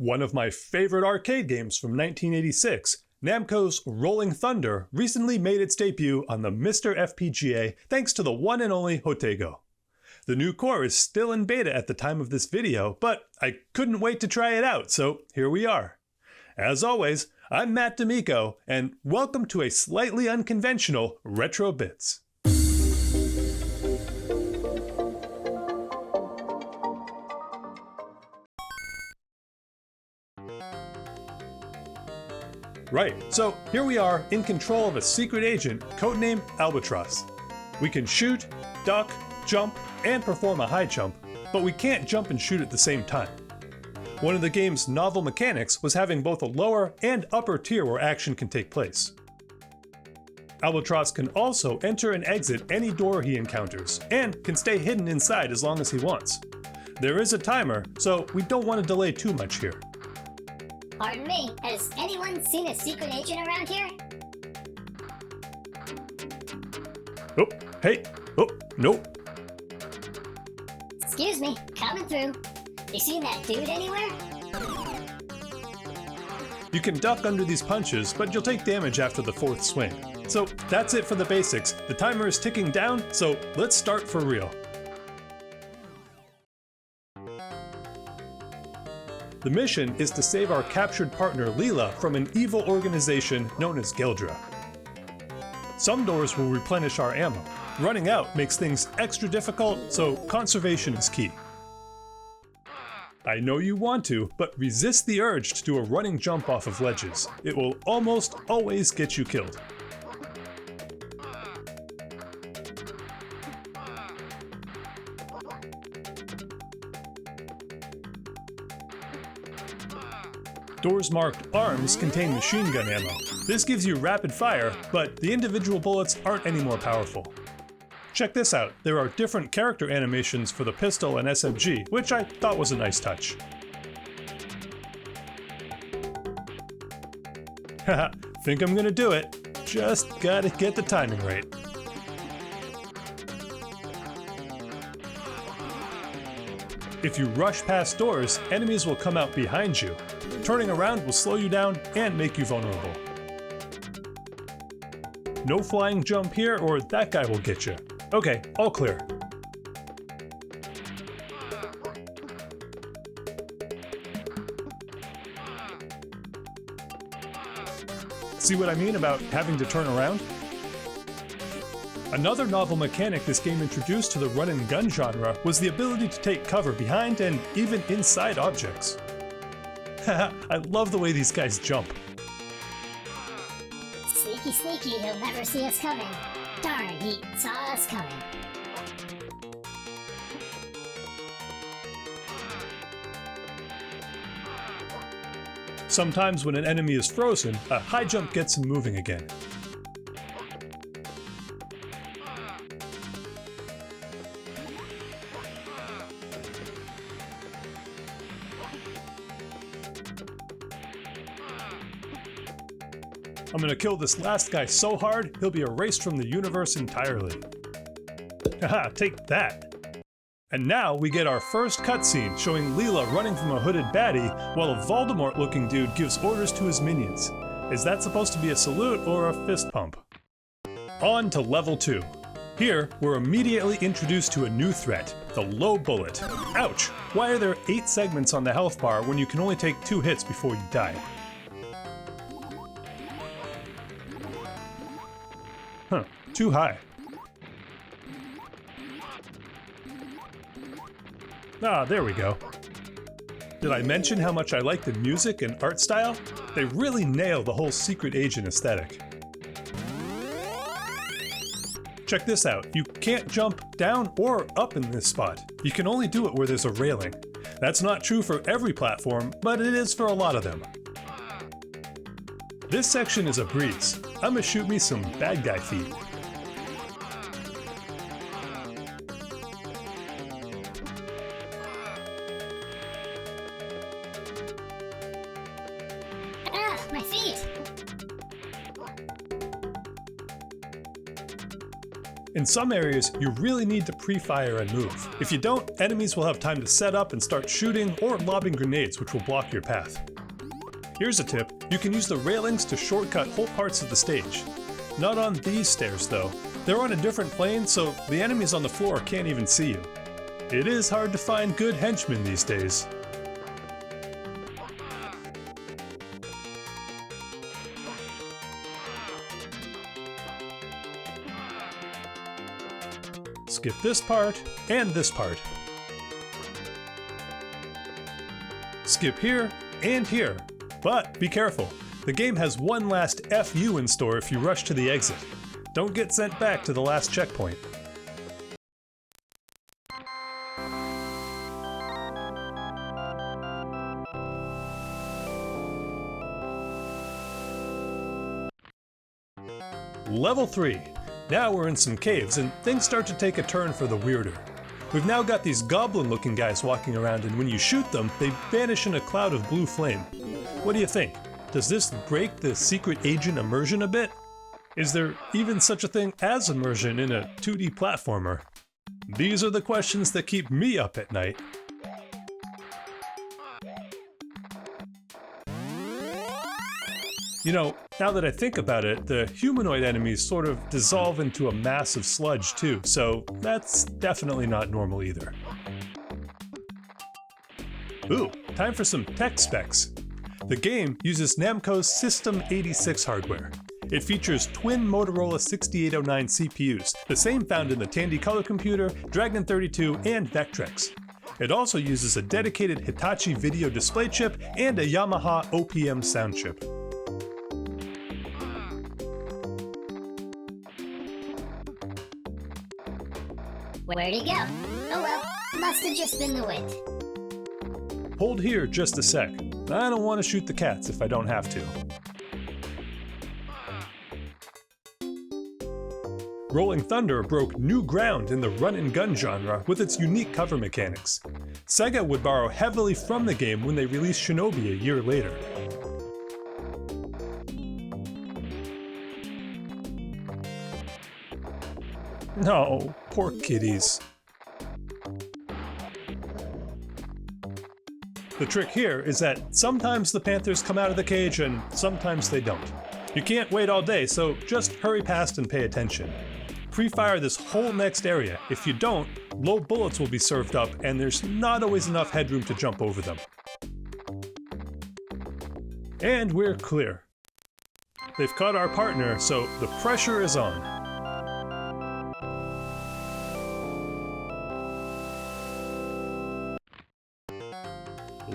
One of my favorite arcade games from 1986, Namco's Rolling Thunder, recently made its debut on the Mr. FPGA thanks to the one and only Hotego. The new core is still in beta at the time of this video, but I couldn't wait to try it out, so here we are. As always, I'm Matt D'Amico, and welcome to a slightly unconventional Retro Bits. Right, so here we are in control of a secret agent codenamed Albatross. We can shoot, duck, jump, and perform a high jump, but we can't jump and shoot at the same time. One of the game's novel mechanics was having both a lower and upper tier where action can take place. Albatross can also enter and exit any door he encounters, and can stay hidden inside as long as he wants. There is a timer, so we don't want to delay too much here. Pardon me, has anyone seen a secret agent around here? Oh, hey, oh, nope. Excuse me, coming through. You seen that dude anywhere? You can duck under these punches, but you'll take damage after the fourth swing. So that's it for the basics. The timer is ticking down, so let's start for real. The mission is to save our captured partner Leela from an evil organization known as Geldra. Some doors will replenish our ammo. Running out makes things extra difficult, so conservation is key. I know you want to, but resist the urge to do a running jump off of ledges. It will almost always get you killed. Doors marked arms contain machine gun ammo. This gives you rapid fire, but the individual bullets aren't any more powerful. Check this out, there are different character animations for the pistol and SMG, which I thought was a nice touch. Haha, think I'm gonna do it. Just gotta get the timing right. If you rush past doors, enemies will come out behind you. Turning around will slow you down and make you vulnerable. No flying jump here or that guy will get you. Okay, all clear. See what I mean about having to turn around? Another novel mechanic this game introduced to the run and gun genre was the ability to take cover behind and even inside objects. Haha, I love the way these guys jump. Sneaky, sneaky, he'll never see us coming. Darn, he saw us coming. Sometimes when an enemy is frozen, a high jump gets him moving again. I'm gonna kill this last guy so hard, he'll be erased from the universe entirely. Haha, take that! And now we get our first cutscene showing Leela running from a hooded baddie while a Voldemort-looking dude gives orders to his minions. Is that supposed to be a salute or a fist pump? On to level 2. Here, we're immediately introduced to a new threat, the low bullet. Ouch! Why are there 8 segments on the health bar when you can only take 2 hits before you die? Huh, too high. Ah, there we go. Did I mention how much I like the music and art style? They really nail the whole secret agent aesthetic. Check this out, you can't jump down or up in this spot. You can only do it where there's a railing. That's not true for every platform, but it is for a lot of them. This section is a breeze. I'ma shoot me some bad guy feet. Ah, my feet! In some areas, you really need to pre-fire and move. If you don't, enemies will have time to set up and start shooting or lobbing grenades, which will block your path. Here's a tip: you can use the railings to shortcut whole parts of the stage. Not on these stairs though. They're on a different plane, so the enemies on the floor can't even see you. It is hard to find good henchmen these days. Skip this part and this part. Skip here and here. But be careful, the game has one last FU in store if you rush to the exit. Don't get sent back to the last checkpoint. Level 3. Now we're in some caves and things start to take a turn for the weirder. We've now got these goblin-looking guys walking around, and when you shoot them, they vanish in a cloud of blue flame. What do you think? Does this break the secret agent immersion a bit? Is there even such a thing as immersion in a 2D platformer? These are the questions that keep me up at night. You know, now that I think about it, the humanoid enemies sort of dissolve into a mass of sludge too, so that's definitely not normal either. Ooh, time for some tech specs. The game uses Namco's System 86 hardware. It features twin Motorola 6809 CPUs, the same found in the Tandy Color Computer, Dragon 32, and Vectrex. It also uses a dedicated Hitachi video display chip and a Yamaha OPM sound chip. Where'd he go? Oh well, must have just been the wind. Hold here just a sec. I don't want to shoot the cats if I don't have to. Rolling Thunder broke new ground in the run-and-gun genre with its unique cover mechanics. Sega would borrow heavily from the game when they released Shinobi a year later. No, poor kitties. The trick here is that sometimes the panthers come out of the cage and sometimes they don't. You can't wait all day, so just hurry past and pay attention. Pre-fire this whole next area. If you don't, low bullets will be served up and there's not always enough headroom to jump over them. And we're clear. They've caught our partner, so the pressure is on.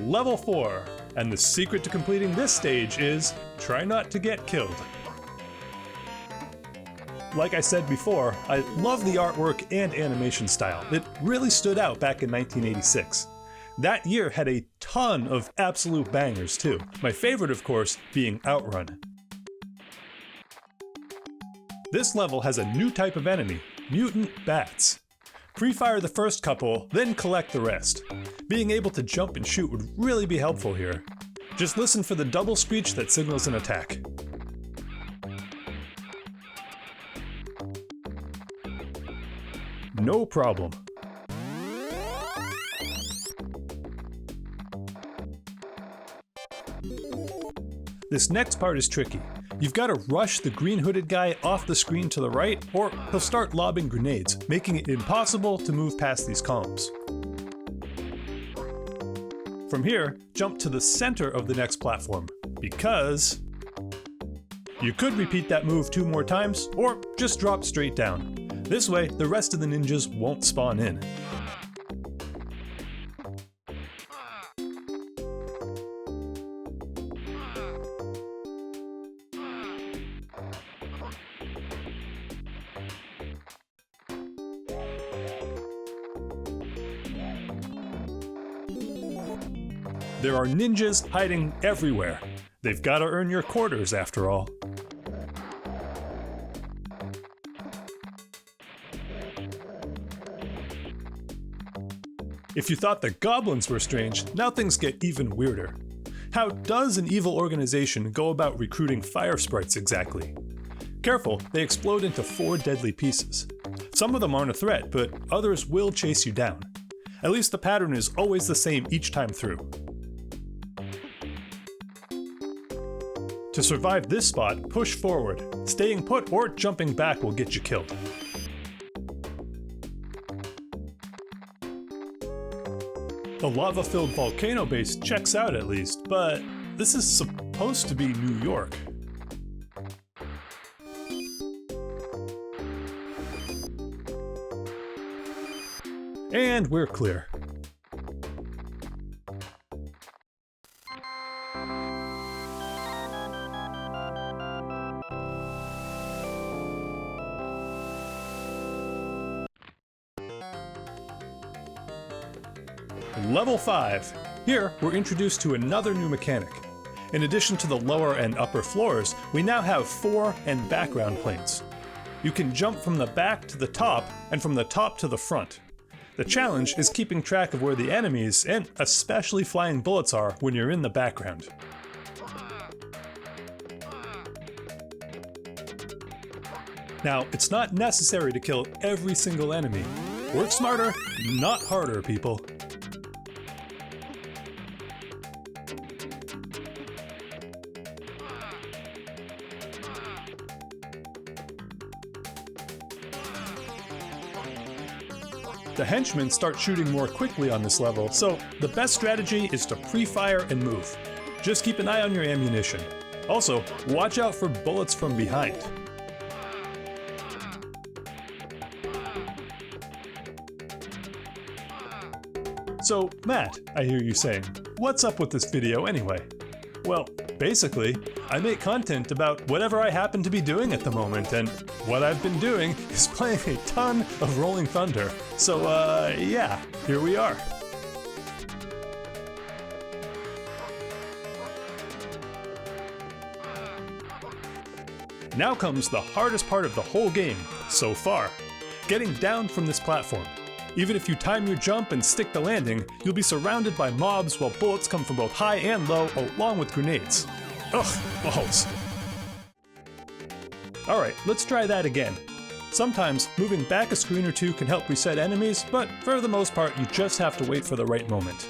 Level 4, and the secret to completing this stage is try not to get killed. Like I said before, I love the artwork and animation style. It really stood out back in 1986. That year had a ton of absolute bangers too. My favorite, of course, being Outrun. This level has a new type of enemy, mutant bats. Pre-fire the first couple, then collect the rest. Being able to jump and shoot would really be helpful here. Just listen for the double screech that signals an attack. No problem. This next part is tricky. You've got to rush the green hooded guy off the screen to the right, or he'll start lobbing grenades, making it impossible to move past these columns. From here, jump to the center of the next platform, because you could repeat that move 2 more times, or just drop straight down. This way, the rest of the ninjas won't spawn in. There are ninjas hiding everywhere. They've got to earn your quarters after all. If you thought the goblins were strange, now things get even weirder. How does an evil organization go about recruiting fire sprites exactly? Careful, they explode into 4 deadly pieces. Some of them aren't a threat, but others will chase you down. At least the pattern is always the same each time through. To survive this spot, push forward. Staying put or jumping back will get you killed. The lava-filled volcano base checks out at least, but this is supposed to be New York. And we're clear. Level 5. Here, we're introduced to another new mechanic. In addition to the lower and upper floors, we now have fore and background planes. You can jump from the back to the top, and from the top to the front. The challenge is keeping track of where the enemies, and especially flying bullets, are when you're in the background. Now, it's not necessary to kill every single enemy. Work smarter, not harder, people. The henchmen start shooting more quickly on this level, so the best strategy is to pre-fire and move. Just keep an eye on your ammunition. Also, watch out for bullets from behind. So, Matt, I hear you saying, what's up with this video anyway? Well, basically, I make content about whatever I happen to be doing at the moment, and what I've been doing is playing a ton of Rolling Thunder. So, yeah, here we are. Now comes the hardest part of the whole game, so far. Getting down from this platform. Even if you time your jump and stick the landing, you'll be surrounded by mobs while bullets come from both high and low, along with grenades. Ugh, balls. Alright, let's try that again. Sometimes, moving back a screen or two can help reset enemies, but for the most part, you just have to wait for the right moment.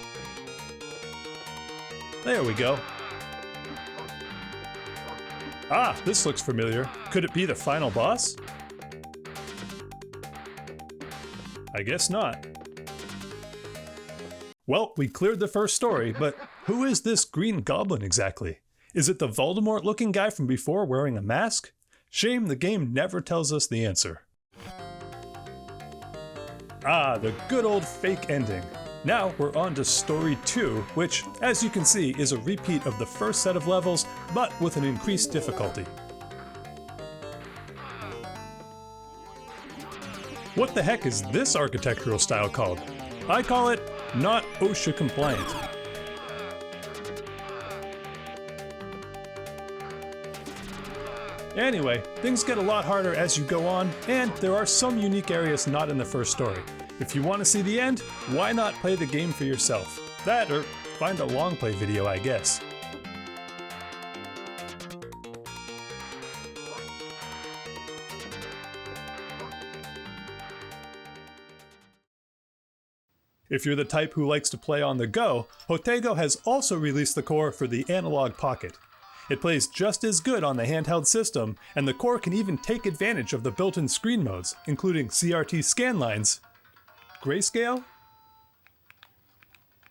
There we go. Ah, this looks familiar. Could it be the final boss? I guess not. Well, we cleared the first story, but who is this green goblin exactly? Is it the Voldemort-looking guy from before wearing a mask? Shame the game never tells us the answer. Ah, the good old fake ending. Now we're on to story 2, which, as you can see, is a repeat of the first set of levels, but with an increased difficulty. What the heck is this architectural style called? I call it not OSHA compliant. Anyway, things get a lot harder as you go on, and there are some unique areas not in the first story. If you want to see the end, why not play the game for yourself? That, or find a long play video, I guess. If you're the type who likes to play on the go, Hotego has also released the core for the Analogue Pocket. It plays just as good on the handheld system, and the core can even take advantage of the built-in screen modes, including CRT scanlines, grayscale,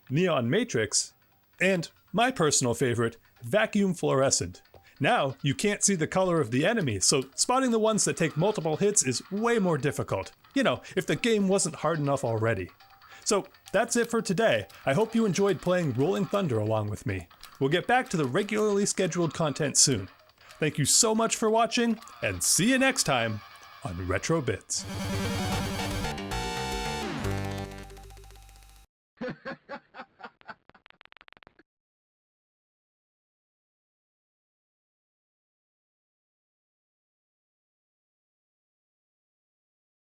neon matrix, and my personal favorite, vacuum fluorescent. Now, you can't see the color of the enemy, so spotting the ones that take multiple hits is way more difficult. You know, if the game wasn't hard enough already. So that's it for today. I hope you enjoyed playing Rolling Thunder along with me. We'll get back to the regularly scheduled content soon. Thank you so much for watching, and see you next time on Retro Bits.